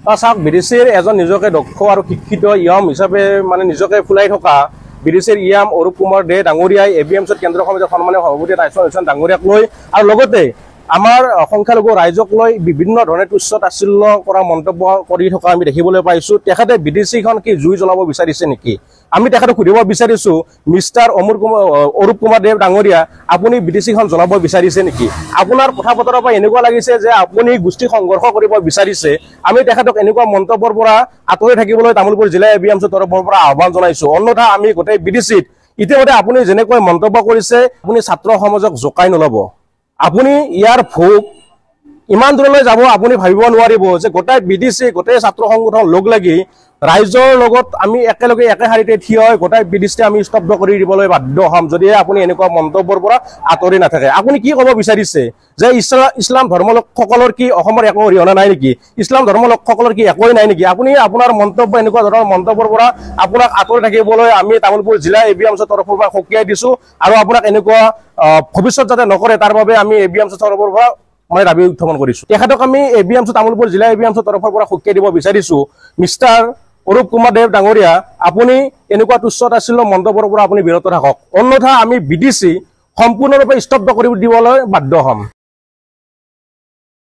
চাওক বিডিচিৰ এজন নিজকে দক্ষ আৰু শিক্ষিত ইয়ম হিচাপে মানে নিজকে ফুলাই থকা বিডিচিৰ ইয়াম অৰূপ কুমাৰ দে ডাঙৰীয়াই এবিএমচিৰ কেন্দ্ৰীয় সমিতিৰ সন্মানীয় সভাপতি টাইছন হুছেইন ডাঙৰীয়াক লৈ আৰু লগতে আমাৰ সংখ্যালঘু ৰাইজক লৈ বিভিন্ন ধৰণে তুচ্ছ তাচ্ছিল্য কৰা মন্তব্য কৰি থকা আমি দেখিবলৈ পাইছোঁ। তেখেতে বিডিচিখন কি জুই জ্বলাব বিচাৰিছে নেকি? আমি তেখেতক সুধিব বিচাৰিছোঁ, মিষ্টাৰ অৰূপ কুমাৰ দেৱ ডাঙৰীয়া, আপুনি বিডিচিখন জ্বলাব বিচাৰিছে নেকি? আপোনাৰ কথা বতৰাৰ পৰা এনেকুৱা লাগিছে যে আপুনি গোষ্ঠী সংঘৰ্ষ কৰিব বিচাৰিছে। আমি তেখেতক এনেকুৱা মন্তব্যৰ পৰা আঁতৰি থাকিবলৈ তামোলপুৰ জিলা এবিএমচিৰ তৰফৰ পৰা আহ্বান জনাইছোঁ। অন্যথা আমি গোটেই বিডিচিত ইতিমধ্যে আপুনি যেনেকৈ মন্তব্য কৰিছে, আপুনি ছাত্ৰ সমাজক জোকাই নল'ব। আপুনি ইয়াৰ ভোগ ইমান দূৰলৈ যাব আপুনি ভাবিব নোৱাৰিব যে গোটেই বিডিচি গোটেই ছাত্ৰ সংগঠন লগ লাগি ৰাইজৰ লগত আমি একেলগে একে শাৰীতে থিয় হৈ গোটেই বিডিচিতে আমি স্তব্ধ কৰি দিবলৈ বাধ্য হ'ম যদিহে আপুনি এনেকুৱা মন্তব্যৰ পৰা আঁতৰি নাথাকে। আপুনি কি ক'ব বিচাৰিছে যে ইছলাম ধৰ্মলোকসকলৰ কি অসমৰ একো অৰিহণা নাই নেকি? ইছলাম ধৰ্মলোকসকলৰ কি একোৱেই নাই নেকি? আপুনি আপোনাৰ মন্তব্য এনেকুৱা ধৰণৰ মন্তব্যৰ পৰা আপোনাক আঁতৰি থাকিবলৈ আমি তামোলপুৰ জিলা এবিএমচিৰ তৰফৰ পৰা সকীয়াই দিছোঁ আৰু আপোনাক এনেকুৱা ভৱিষ্যত যাতে নকৰে তাৰ বাবে আমি এবিএমচিৰ তৰফৰ পৰা মই দাবী উত্থাপন কৰিছোঁ। তেখেতক আমি এবিএমচি তামোলপুৰ জিলা এবিএমচিৰ তৰফৰ পৰা সকীয়াই দিব বিচাৰিছোঁ, মিষ্টাৰ অৰূপ কুমাৰ দেৱ ডাঙৰীয়া, আপুনি এনেকুৱা তুচ্ছ তাচ্ছিল্য মন্তব্যৰ পৰা আপুনি বিৰত থাকক। অন্যথা আমি বিডিচি সম্পূৰ্ণৰূপে স্তব্ধ কৰি দিবলৈ বাধ্য হ'ম।